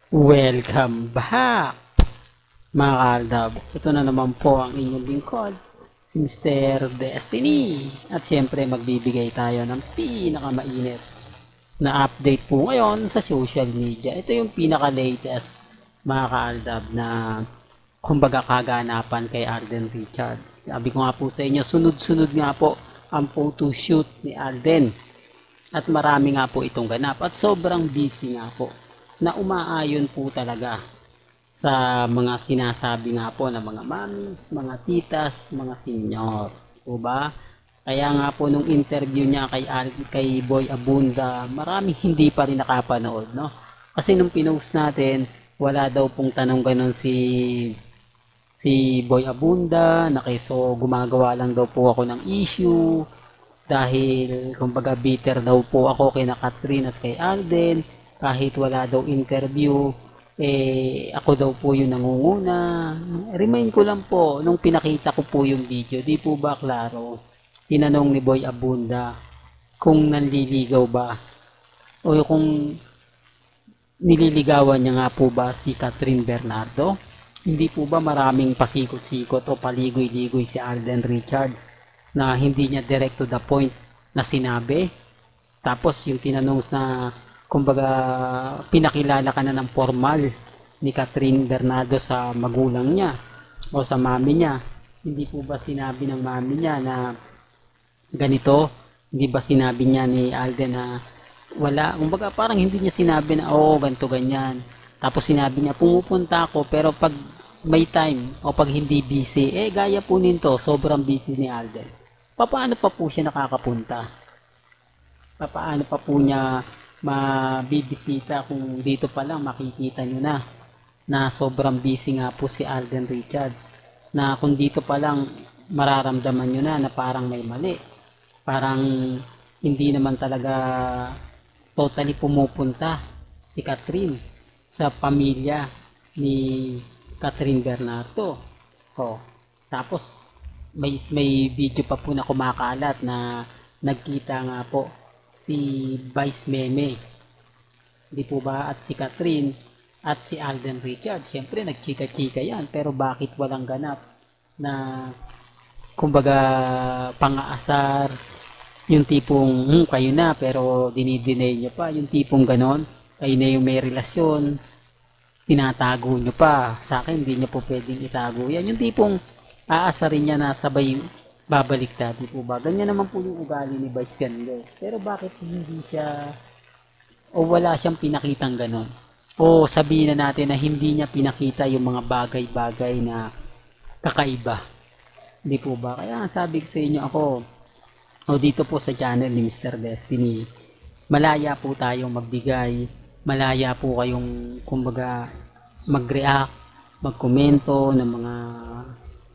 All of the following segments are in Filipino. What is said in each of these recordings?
Welcome back, mga kaaldab. Ito na naman po ang inyong lingkod, si Mr. Destiny. At siyempre magbibigay tayo ng pinakamainit na update po ngayon sa social media. Ito yung pinaka-latest, mga kaaldab, na kumbaga kaganapan kay Alden Richards. Sabi ko nga po sa inyo, sunod-sunod nga po ang photoshoot ni Alden. At marami nga po itong ganap at sobrang busy nga po na umaayon po talaga sa mga sinasabi nga po ng mga mamis, mga titas, mga senyor. O ba? Kaya nga po nung interview niya kay Boy Abunda, marami hindi pa rin nakapanood, no? Kasi nung pinost natin, wala daw pong tanong ganon si Boy Abunda, na keso gumagawa lang daw po ako ng issue dahil kumbaga bitter daw po ako kay Catherine at kay Alden. Kahit wala daw interview, ako daw po yung nangunguna. Remind ko lang po, nung pinakita ko po yung video, di po ba klaro? Tinanong ni Boy Abunda kung nanliligaw ba o kung nililigawan niya nga po ba si Catherine Bernardo. Hindi po ba maraming pasikot-sikot o paligoy-ligoy si Alden Richards na hindi niya direct to the point na sinabi? Tapos yung tinanong na kumbaga pinakilala ka na ng formal ni Catherine Bernardo sa magulang niya o sa mami niya, hindi po ba sinabi ng mami niya na ganito? Hindi ba sinabi niya ni Alden na wala, kumbaga parang hindi niya sinabi na ganito ganyan, tapos sinabi niya pumupunta ako pero pag may time o pag hindi busy, gaya po nito sobrang busy ni Alden, paano pa po siya nakakapunta? Paano pa po niya mabibisita kung dito pa lang makikita nyo na sobrang busy nga po si Alden Richards, na kung dito pa lang mararamdaman nyo na parang may mali, parang hindi naman talaga totally pumupunta si Catherine sa pamilya ni Catherine Bernardo. Tapos may video pa po na kumakalat na nagkita nga po si Vice Meme, di po ba, at si Catherine at si Alden Richards. Siyempre nagchika-chika yan, pero bakit walang ganap na kumbaga pang-aasar, yung tipong kayo na pero dinidinay nyo pa, yung tipong ganon, kayo na yung may relasyon, tinatago nyo pa. Sa akin hindi nyo po pwedeng itago yan, yung tipong aasarin niya na sabay babaliktad, di po ba? Ganyan naman po yung ugali ni Vice Ganda. Pero bakit hindi siya o wala siyang pinakitang ganon? O sabihin na natin na hindi niya pinakita yung mga bagay-bagay na kakaiba. Di po ba? Kaya sabi ko sa inyo, ako dito po sa channel ni Mr. Destiny, malaya po tayong magbigay, malaya po kayong kumbaga mag-react, magkomento ng mga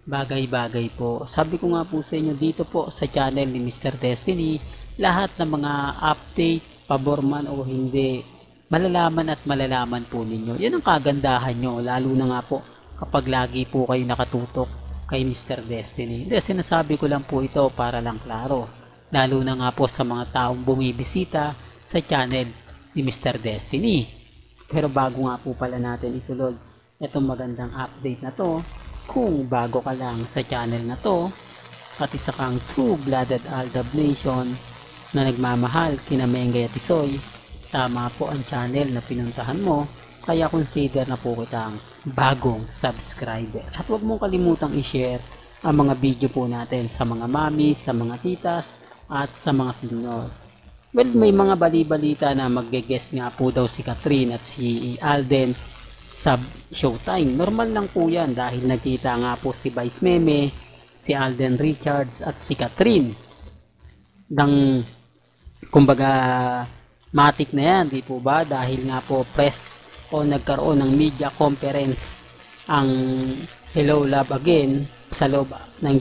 bagay-bagay po. Sabi ko nga po sa inyo, dito po sa channel ni Mr. Destiny, lahat ng mga update, pabor man o hindi, malalaman at malalaman po ninyo. Yan ang kagandahan nyo, lalo na nga po kapag lagi po kayo nakatutok kay Mr. Destiny. Hindi, sinasabi ko lang po ito para lang klaro, lalo na nga po sa mga taong bumibisita sa channel ni Mr. Destiny. Pero bago nga po pala natin ituloy itong magandang update na to, kung bago ka lang sa channel na to at isa kang true-blooded Aldab Nation na nagmamahal kina Mengay at Isoy, tama po ang channel na pinuntahan mo, kaya consider na po kitang bagong subscriber. At huwag mong kalimutang i-share ang mga video po natin sa mga mamis, sa mga titas at sa mga senior. Well, may mga bali-balita na magge-guest nga po daw si Catherine at si Alden sa Showtime. Normal lang po yan dahil nagkita nga po si Vice Meme, si Alden Richards at si Catherine. Kumbaga matik na yan, di po ba? Dahil nga po press o nagkaroon ng media conference ang Hello Love Again sa loob ng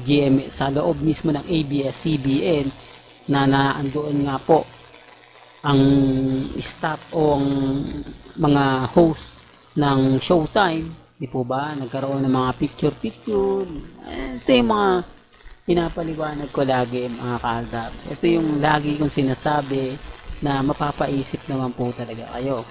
sa loob mismo ng ABS-CBN, na naandoon nga po ang staff o ang mga host ng Showtime, di po ba? Nagkaroon ng mga picture-picture. Ito yung mga pinapaliwanag ko lagi, mga kaaldab. Ito yung lagi kong sinasabi na mapapaisip naman po talaga kayo.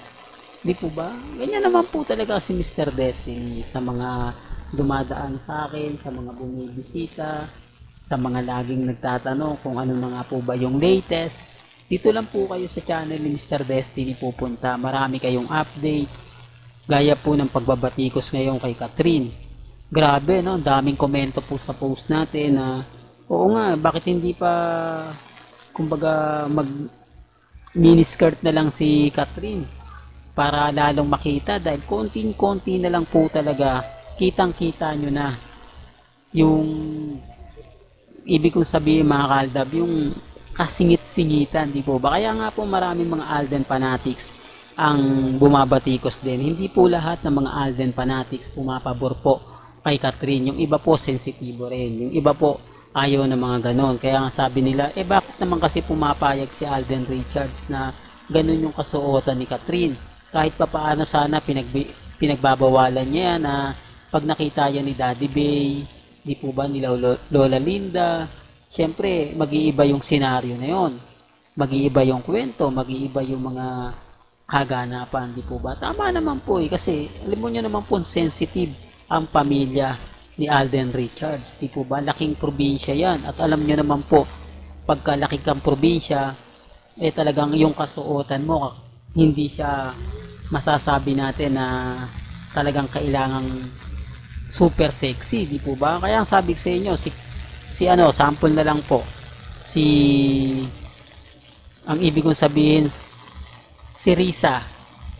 Di po ba? Ganyan naman po talaga si Mr. Destiny sa mga dumadaan sa akin, sa mga bumibisita, sa mga laging nagtatanong kung ano na nga po ba yung latest. Dito lang po kayo sa channel ni Mr. Destiny pupunta. Marami kayong update. Gaya po ng pagbabatikos ngayon kay Catherine. Grabe, no? Daming komento po sa post natin na oo nga, bakit hindi pa kumbaga mag miniskirt na lang si Catherine para lalong makita dahil konting-konti na lang po talaga kitang-kita nyo na yung ibig kong sabihin mga kaldab, yung kasingit-singitan, di po ba? Kaya nga po maraming mga Alden fanatics ang bumabatikos din. Hindi po lahat ng mga Alden fanatics pumapabor po kay Catherine. Yung iba po sensitibo rin. Yung iba po ayaw ng mga ganon. Kaya nga sabi nila, bakit naman kasi pumapayag si Alden Richards na ganon yung kasuotan ni Catherine? Kahit pa paano sana pinagbabawalan niya na pag nakita yan ni Daddy Bay, di po ba nila Lola Linda, syempre mag-iiba yung senaryo na yon, mag-iiba yung kwento, mag-iiba yung mga kaganapan, di po ba? Tama naman po kasi alam mo nyo naman po sensitive ang pamilya ni Alden Richards, di po ba? Laking probinsya yan at alam nyo naman po pagkalaki kang probinsya talagang yung kasuotan mo hindi siya masasabi natin na talagang kailangang super sexy, di po ba? Kaya ang sabi sa inyo, si ano, sample na lang po. Ang ibig kong sabihin, si Risa,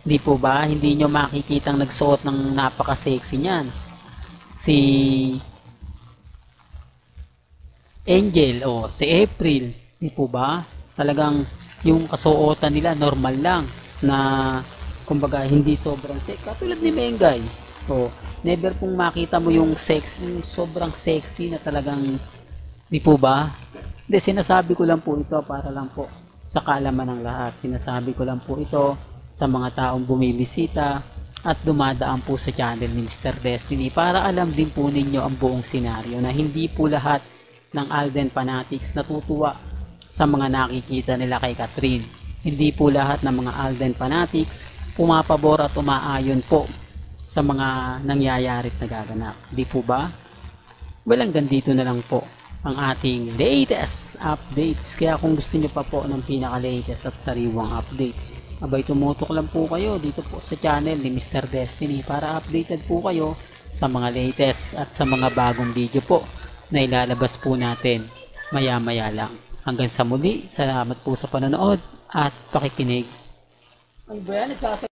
di po ba? Hindi nyo makikitang nagsuot ng napaka-sexy niyan. Si Angel, si April, di po ba? Talagang yung kasuotan nila normal lang na kumbaga hindi sobrang sexy. Katulad ni Mengay. Never pong makita mo yung sexy, sobrang sexy na talagang, di po ba? Hindi, sinasabi ko lang po ito para lang po sa kaalaman ng lahat. Sinasabi ko lang po ito sa mga taong bumibisita at dumadaan po sa channel ni Mr. Destiny para alam din po ninyo ang buong senaryo na hindi po lahat ng Alden fanatics natutuwa sa mga nakikita nila kay Catherine. Hindi po lahat ng mga Alden fanatics pumapabor at umaayon po sa mga nangyayari at nagaganap. Di po ba? Well, hanggang dito na lang po ang ating latest updates. Kaya kung gusto nyo pa po ng pinaka-latest at sariwang update, abay tumutok lang po kayo dito po sa channel ni Mr. Destiny para updated po kayo sa mga latest at sa mga bagong video po na ilalabas po natin maya-maya lang. Hanggang sa muli, salamat po sa panonood at pakikinig. Ay ba yan?